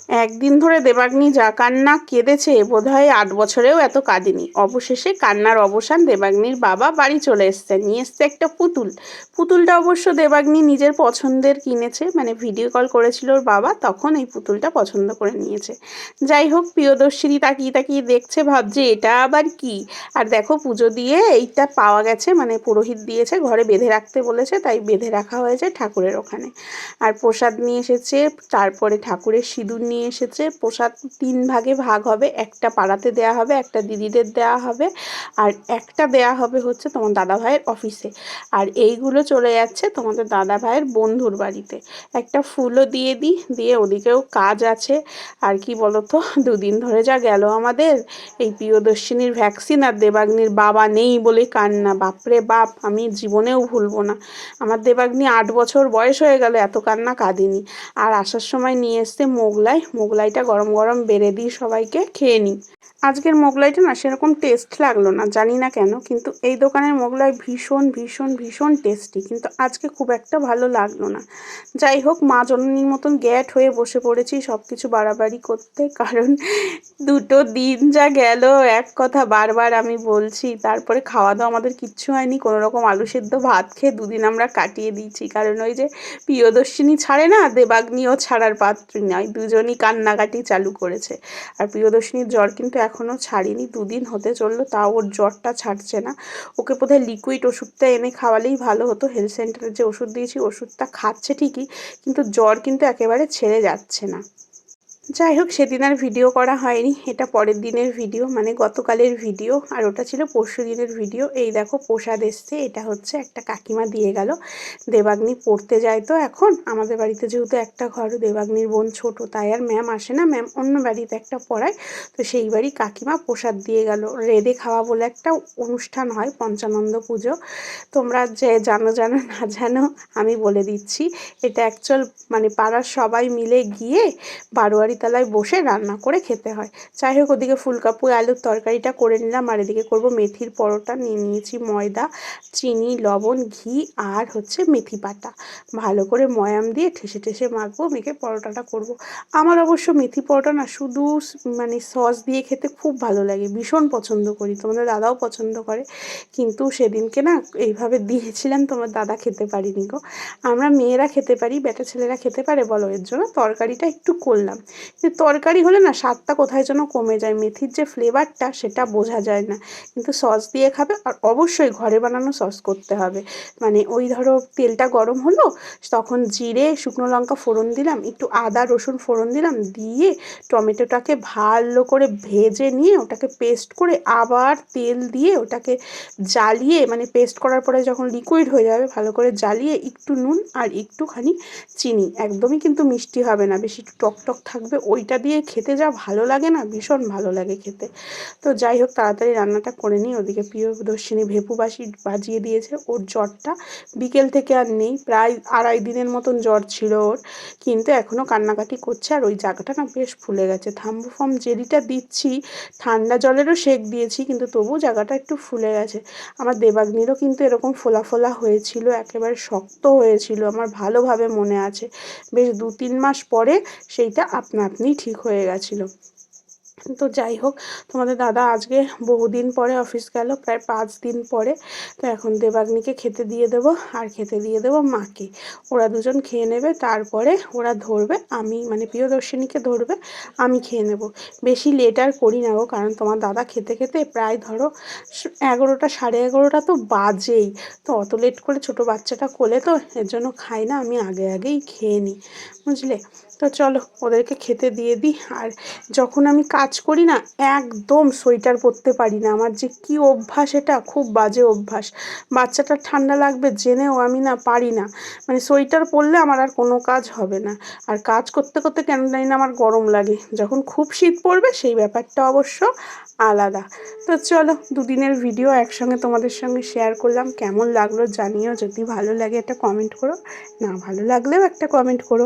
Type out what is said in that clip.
একদিন ধরে দেবাগ্নি যা কান্না কেঁদেছে বোধহয় ৮ বছরেও এত কাঁদেনি। অবশেষে কান্নার অবসান, দেবাগ্নির বাবা বাড়ি চলে এসছে, নিয়ে এসছে একটা পুতুল। পুতুলটা অবশ্য দেবাগ্নি নিজের পছন্দের কিনেছে, মানে ভিডিও কল করেছিল ওর বাবা, তখন এই পুতুলটা পছন্দ করে নিয়েছে। যাই হোক, প্রিয়দর্শিনী তাকিয়ে তাকিয়ে দেখছে, ভাবছে এটা আবার কি। আর দেখো, পুজো দিয়ে এইটা পাওয়া গেছে, মানে পুরোহিত দিয়েছে, ঘরে বেঁধে রাখতে বলেছে, তাই বেঁধে রাখা হয়েছে ঠাকুরের ওখানে। আর প্রসাদ নিয়ে এসেছে, তারপরে ঠাকুরের সিঁদুর নিয়ে এসেছে। প্রসাদ 3 ভাগে ভাগ হবে, একটা পাড়াতে দেয়া হবে, একটা দিদিদের দেওয়া হবে, আর একটা দেয়া হবে হচ্ছে তোমার দাদা ভাইয়ের অফিসে। আর এইগুলো চলে যাচ্ছে তোমাদের দাদা ভাইয়ের বন্ধুর বাড়িতে। একটা ফুলও দিয়ে দিই, দিয়ে ওদিকেও কাজ আছে। আর কি বলতো, 2 দিন ধরে যা গেল আমাদের, এই প্রিয়দর্শিনীর ভ্যাকসিন আর দেবাগ্নির বাবা নেই বলে কান্না, বাপরে বাপ, আমি জীবনেও ভুলবো না। আমার দেবাগ্নি 8 বছর বয়স হয়ে গেল, এত কান্না কাঁদিনি। আর আসার সময় নিয়ে এসছে মোগলাই, মোগলাইটা গরম গরম বেড়ে দিই সবাইকে, খেয়ে নিই। আজকের মোগলাইটা না সেরকম টেস্ট লাগলো না, জানি না কেন, কিন্তু এই দোকানের মোগলাই ভীষণ ভীষণ ভীষণ টেস্টি, কিন্তু আজকে খুব একটা ভালো লাগলো না। যাই হোক, মা জননীর মতন গ্যাট হয়ে বসে পড়েছি সব কিছু বাড়াবাড়ি করতে, কারণ 2টো দিন যা গেল, এক কথা বারবার আমি বলছি। তারপরে খাওয়া দাওয়া আমাদের কিচ্ছু হয়নি, কোনো রকম আলু সেদ্ধ ভাত খেয়ে 2 দিন আমরা কাটিয়ে দিয়েছি, কারণ ওই যে প্রিয়দর্শিনী ছাড়ে না, দেবাগ্নিও ছাড়ার পাত্রী নয়, দুজনই কান্নাকাটি চালু করেছে। আর প্রিয়দর্শিনীর জ্বর কিন্তু এখনও ছাড়েনি, 2 দিন হতে চললো, তাও ওর জ্বরটা ছাড়ছে না। ওকে বোধহয় লিকুইড ওষুধটা এনে খাওয়ালেই ভালো হতো। হেলথ সেন্টারে যে ওষুধ দিয়েছি, ওষুধটা খাচ্ছে ঠিকই, কিন্তু জ্বর কিন্তু একেবারে ছেড়ে যাচ্ছে না। যাই হোক, সেদিন আর ভিডিও করা হয়নি, এটা পরের দিনের ভিডিও, মানে গতকালের ভিডিও, আর ওটা ছিল পরশু দিনের ভিডিও। এই দেখো প্রসাদ এসছে, এটা হচ্ছে একটা কাকিমা দিয়ে গেল। দেবাগ্নি পড়তে যায় তো এখন আমাদের বাড়িতে, যেহেতু একটা ঘর, দেবাগ্নির বোন ছোট, তাই আর ম্যাম আসে না, ম্যাম অন্য বাড়িতে একটা পড়ায়, তো সেই বাড়ি কাকিমা প্রসাদ দিয়ে গেল। রেঁধে খাওয়া বলে একটা অনুষ্ঠান হয়, পঞ্চানন্দ পুজো। তোমরা যে জানো জানো, না জানো আমি বলে দিচ্ছি। এটা অ্যাকচুয়াল, মানে পাড়ার সবাই মিলে গিয়ে বারোয়ারি তলায় বসে রান্না করে খেতে হয়। যাই হোক, ওদিকে ফুলকপি আলুর তরকারিটা করে নিলাম, আর এদিকে করবো মেথির পরোটা। নিয়ে নিয়েছি ময়দা, চিনি, লবণ, ঘি, আর হচ্ছে মেথি পাতা। ভালো করে ময়াম দিয়ে ঠেসে ঠেসে মাখবো, মেখে পরোটাটা করব। আমার অবশ্য মেথি পরোটা না শুধু মানে সস দিয়ে খেতে খুব ভালো লাগে, ভীষণ পছন্দ করি, তোমাদের দাদাও পছন্দ করে। কিন্তু সেদিনকে না এইভাবে দিয়েছিলাম, তোমার দাদা খেতে পারিনি গো। আমরা মেয়েরা খেতে পারি, বেটা ছেলেরা খেতে পারে বলো, এর জন্য তরকারিটা একটু করলাম। কিন্তু তরকারি হলে না স্বাদটা কোথায় যেন কমে যায়, মেথির যে ফ্লেভারটা সেটা বোঝা যায় না। কিন্তু সস দিয়ে খাবে, আর অবশ্যই ঘরে বানানো সস করতে হবে। মানে ওই ধরো তেলটা গরম হলো, তখন জিরে শুকনো লঙ্কা ফোড়ন দিলাম, একটু আদা রসুন ফোড়ন দিলাম, দিয়ে টমেটোটাকে ভালো করে ভেজে নিয়ে ওটাকে পেস্ট করে, আবার তেল দিয়ে ওটাকে জ্বালিয়ে, মানে পেস্ট করার পরে যখন লিকুইড হয়ে যাবে, ভালো করে জ্বালিয়ে একটু নুন আর একটুখানি চিনি, একদমই কিন্তু মিষ্টি হবে না, বেশি একটু টক টক থাকবে, ওইটা দিয়ে খেতে যা ভালো লাগে না, ভীষণ ভালো লাগে খেতে। তো যাই হোক, তাড়াতাড়ি রান্নাটা করে নিই। ওদিকে প্রিয়দর্শিনী ভেপু বাজিয়ে দিয়েছে, ওর জ্বরটা বিকেল থেকে আর নেই, প্রায় 2.5 দিনের মতন জ্বর ছিল ওর, কিন্তু এখনও কান্নাকাটি করছে। আর ওই জায়গাটা না বেশ ফুলে গেছে, থাম্বুফর্ম জেলিটা দিচ্ছি, ঠান্ডা জলেরও সেঁক দিয়েছি, কিন্তু তবু জায়গাটা একটু ফুলে গেছে। আমার দেবাগ্নিরও কিন্তু এরকম ফোলা ফোলা হয়েছিল, একেবারে শক্ত হয়েছিল, আমার ভালোভাবে মনে আছে। বেশ 2-3 মাস পরে সেইটা আপনা আপনিই ঠিক হয়ে গেছিলো। তো যাই হোক, তোমাদের দাদা আজকে বহুদিন পরে অফিস গেল, প্রায় 5 দিন পরে। তো এখন দেবাগ্নিকে খেতে দিয়ে দেবো, আর খেতে দিয়ে দেবো মাকে। ওরা দুজন খেয়ে নেবে, তারপরে ওরা ধরবে, আমি মানে প্রিয়দর্শিনীকে ধরবে, আমি খেয়ে নেব। বেশি লেট আর করি না গো, কারণ তোমার দাদা খেতে খেতে প্রায় ধরো 11টা 11:30 তো বাজেই। তো অত লেট করে ছোটো বাচ্চাটা কোলে, তো এর জন্য খাই না, আমি আগে আগেই খেয়ে নিই, বুঝলে। তো চলো ওদেরকে খেতে দিয়ে দিই। আর যখন আমি কাজ করি না, একদম সোয়েটার পরতে পারি না, আমার যে কী অভ্যাস, এটা খুব বাজে অভ্যাস। বাচ্চাটার ঠান্ডা লাগবে জেনেও আমি না পারি না, মানে সোয়েটার পরলে আমার আর কোনো কাজ হবে না। আর কাজ করতে করতে কেন জানি না আমার গরম লাগে, যখন খুব শীত পড়বে সেই ব্যাপারটা অবশ্য আলাদা। তো চলো, 2 দিনের ভিডিও একসঙ্গে তোমাদের সঙ্গে শেয়ার করলাম, কেমন লাগলো জানিও, যদি ভালো লাগে একটা কমেন্ট করো, না ভালো লাগলেও একটা কমেন্ট করো।